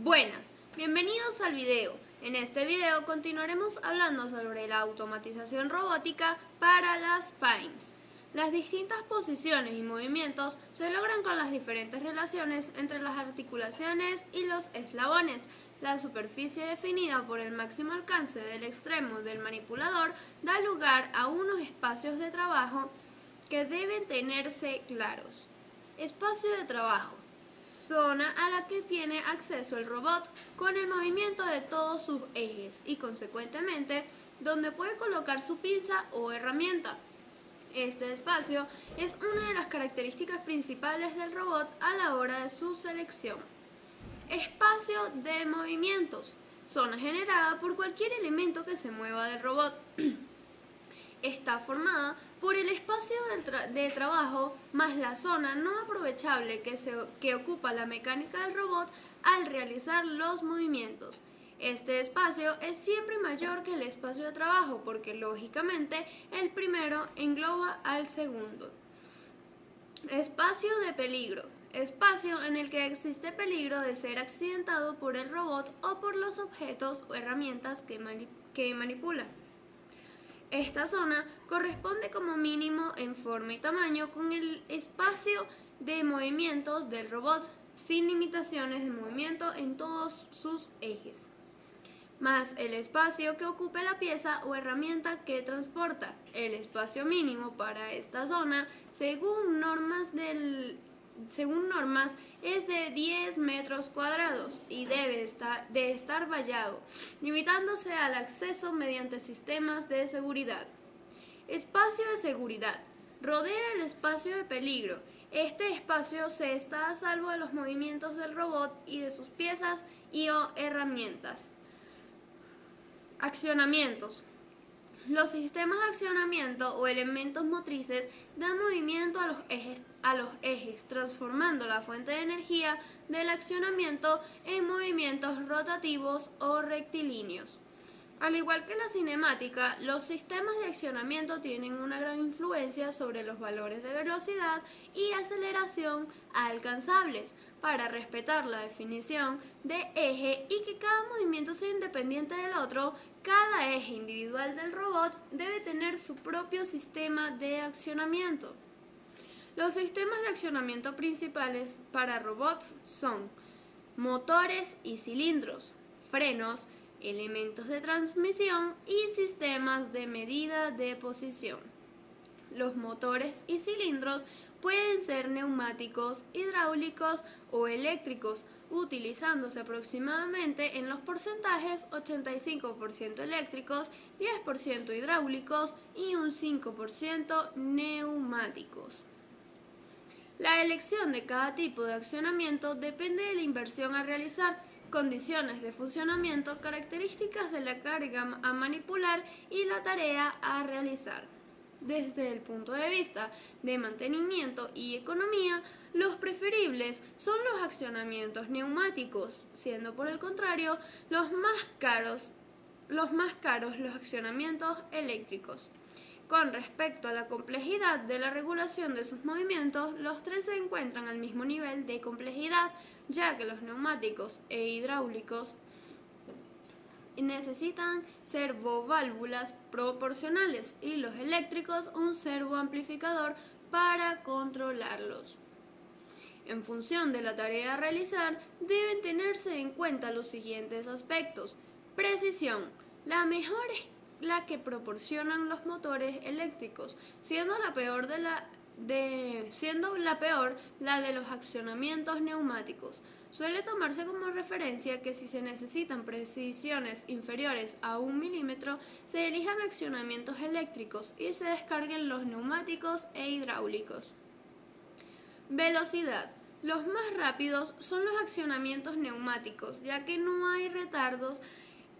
Buenas, bienvenidos al video. En este video continuaremos hablando sobre la automatización robótica para las PAIMS. Las distintas posiciones y movimientos se logran con las diferentes relaciones entre las articulaciones y los eslabones. La superficie definida por el máximo alcance del extremo del manipulador da lugar a unos espacios de trabajo que deben tenerse claros. Espacio de trabajo: zona a la que tiene acceso el robot con el movimiento de todos sus ejes y, consecuentemente, donde puede colocar su pinza o herramienta. Este espacio es una de las características principales del robot a la hora de su selección. Espacio de movimientos: zona generada por cualquier elemento que se mueva del robot. Está formada por el espacio de trabajo más la zona no aprovechable que ocupa la mecánica del robot al realizar los movimientos. Este espacio es siempre mayor que el espacio de trabajo porque, lógicamente, el primero engloba al segundo. Espacio de peligro: espacio en el que existe peligro de ser accidentado por el robot o por los objetos o herramientas que manipula. Esta zona corresponde como mínimo en forma y tamaño con el espacio de movimientos del robot, sin limitaciones de movimiento en todos sus ejes, más el espacio que ocupe la pieza o herramienta que transporta. El espacio mínimo para esta zona, según normas, es de 10 metros cuadrados y debe estar vallado, limitándose al acceso mediante sistemas de seguridad. Espacio de seguridad: rodea el espacio de peligro. Este espacio se está a salvo de los movimientos del robot y de sus piezas o herramientas. Accionamientos: los sistemas de accionamiento o elementos motrices dan movimiento a los ejes, transformando la fuente de energía del accionamiento en movimientos rotativos o rectilíneos. Al igual que la cinemática, los sistemas de accionamiento tienen una gran influencia sobre los valores de velocidad y aceleración alcanzables para respetar la definición de eje y que cada movimiento sea independiente del otro. Cada eje individual del robot debe tener su propio sistema de accionamiento. Los sistemas de accionamiento principales para robots son motores y cilindros, frenos, elementos de transmisión y sistemas de medida de posición. Los motores y cilindros pueden ser neumáticos, hidráulicos o eléctricos, utilizándose aproximadamente en los porcentajes 85% eléctricos, 10% hidráulicos y un 5% neumáticos. La elección de cada tipo de accionamiento depende de la inversión a realizar, condiciones de funcionamiento, características de la carga a manipular y la tarea a realizar. Desde el punto de vista de mantenimiento y economía, los preferibles son los accionamientos neumáticos, siendo por el contrario los más caros los accionamientos eléctricos. Con respecto a la complejidad de la regulación de sus movimientos, los tres se encuentran al mismo nivel de complejidad, ya que los neumáticos e hidráulicos necesitan servoválvulas proporcionales y los eléctricos un servoamplificador para controlarlos. En función de la tarea a realizar, deben tenerse en cuenta los siguientes aspectos. Precisión: la mejor es la que proporcionan los motores eléctricos, siendo la peor la de los accionamientos neumáticos. Suele tomarse como referencia que si se necesitan precisiones inferiores a 1 milímetro, se elijan accionamientos eléctricos y se descarguen los neumáticos e hidráulicos. Velocidad: los más rápidos son los accionamientos neumáticos, ya que no hay retardos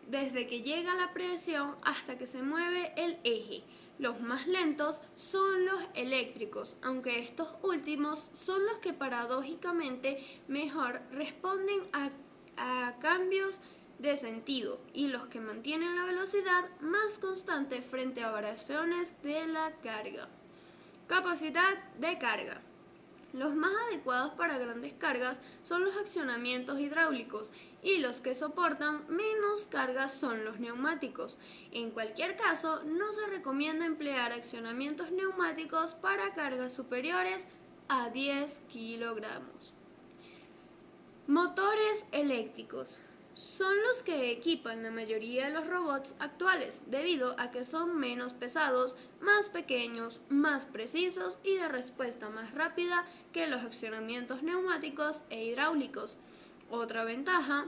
desde que llega la presión hasta que se mueve el eje. Los más lentos son los eléctricos, aunque estos últimos son los que paradójicamente mejor responden a cambios de sentido y los que mantienen la velocidad más constante frente a variaciones de la carga. Capacidad de carga: Los más adecuados para grandes cargas son los accionamientos hidráulicos y los que soportan menos cargas son los neumáticos. En cualquier caso, no se recomienda emplear accionamientos neumáticos para cargas superiores a 10 kilogramos. Motores eléctricos son los que equipan la mayoría de los robots actuales, debido a que son menos pesados, más pequeños, más precisos y de respuesta más rápida que los accionamientos neumáticos e hidráulicos. Otra ventaja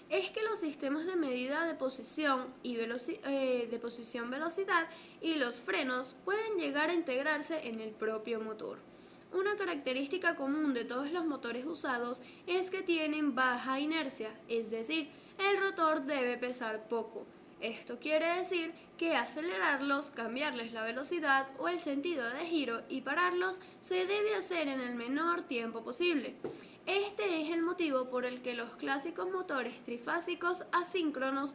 es que los sistemas de medida de posición y velocidad y los frenos pueden llegar a integrarse en el propio motor. Una característica común de todos los motores usados es que tienen baja inercia, es decir, el rotor debe pesar poco. Esto quiere decir que acelerarlos, cambiarles la velocidad o el sentido de giro y pararlos se debe hacer en el menor tiempo posible. Este es el motivo por el que los clásicos motores trifásicos asíncronos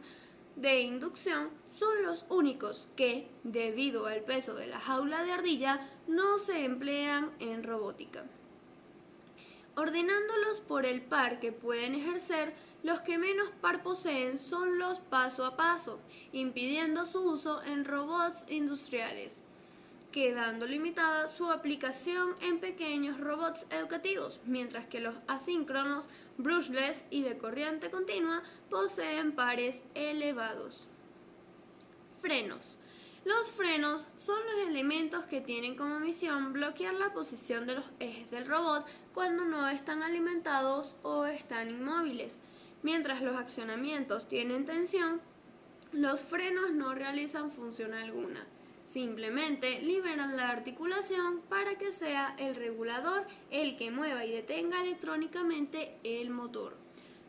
de inducción son los únicos que, debido al peso de la jaula de ardilla, no se emplean en robótica. Ordenándolos por el par que pueden ejercer, los que menos par poseen son los paso a paso, impidiendo su uso en robots industriales, quedando limitada su aplicación en pequeños robots educativos, mientras que los asíncronos, brushless y de corriente continua poseen pares elevados. Frenos. Los frenos son los elementos que tienen como misión bloquear la posición de los ejes del robot cuando no están alimentados o están inmóviles. Mientras los accionamientos tienen tensión, los frenos no realizan función alguna. Simplemente liberan la articulación para que sea el regulador el que mueva y detenga electrónicamente el motor.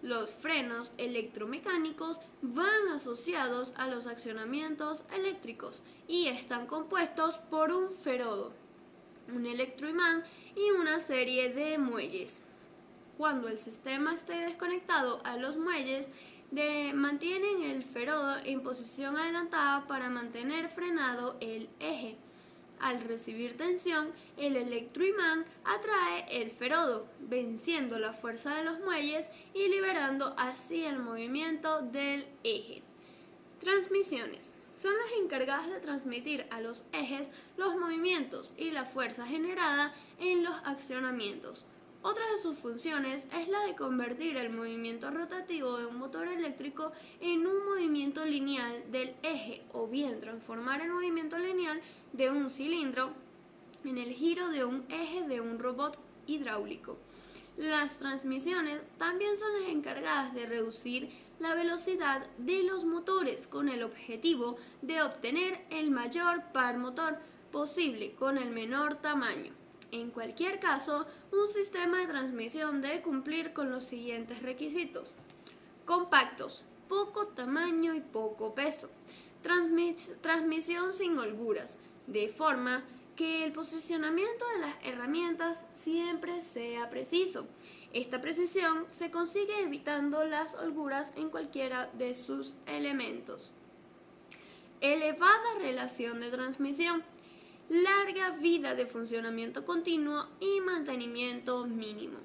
Los frenos electromecánicos van asociados a los accionamientos eléctricos y están compuestos por un ferodo, un electroimán y una serie de muelles. Cuando el sistema esté desconectado a los muelles, mantienen el ferodo en posición adelantada para mantener frenado el eje. Al recibir tensión, el electroimán atrae el ferodo, venciendo la fuerza de los muelles y liberando así el movimiento del eje. Transmisiones. Son las encargadas de transmitir a los ejes los movimientos y la fuerza generada en los accionamientos. Otra de sus funciones es la de convertir el movimiento rotativo de un motor eléctrico en un movimiento lineal del eje o bien transformar el movimiento lineal de un cilindro en el giro de un eje de un robot hidráulico. Las transmisiones también son las encargadas de reducir la velocidad de los motores con el objetivo de obtener el mayor par motor posible con el menor tamaño. En cualquier caso, un sistema de transmisión debe cumplir con los siguientes requisitos. Compactos, poco tamaño y poco peso. Transmisión sin holguras, de forma que el posicionamiento de las herramientas siempre sea preciso. Esta precisión se consigue evitando las holguras en cualquiera de sus elementos. Elevada relación de transmisión. Larga vida de funcionamiento continuo y mantenimiento mínimo.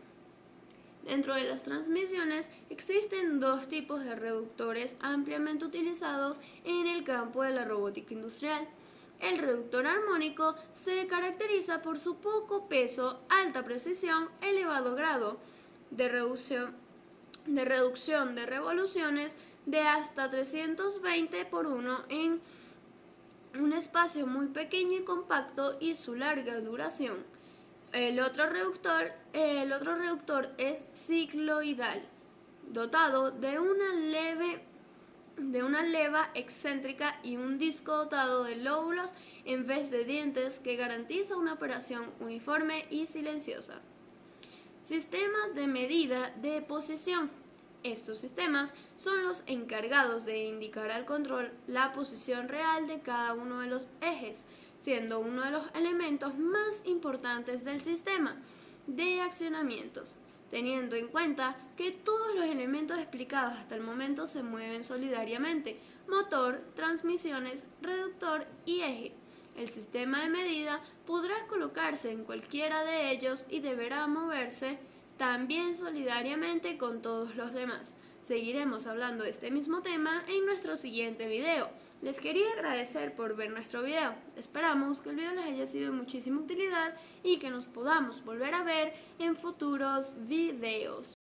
Dentro de las transmisiones existen dos tipos de reductores ampliamente utilizados en el campo de la robótica industrial. El reductor armónico se caracteriza por su poco peso, alta precisión, elevado grado de reducción de revoluciones de hasta 320 por 1 en un espacio muy pequeño y compacto y su larga duración. El otro reductor es cicloidal, dotado de una leva excéntrica y un disco dotado de lóbulos en vez de dientes que garantiza una operación uniforme y silenciosa. Sistemas de medida de posición. Estos sistemas son los encargados de indicar al control la posición real de cada uno de los ejes, siendo uno de los elementos más importantes del sistema de accionamientos, teniendo en cuenta que todos los elementos explicados hasta el momento se mueven solidariamente: motor, transmisiones, reductor y eje. El sistema de medida podrá colocarse en cualquiera de ellos y deberá moverse también solidariamente con todos los demás. Seguiremos hablando de este mismo tema en nuestro siguiente video. Les quería agradecer por ver nuestro video. Esperamos que el video les haya sido de muchísima utilidad y que nos podamos volver a ver en futuros videos.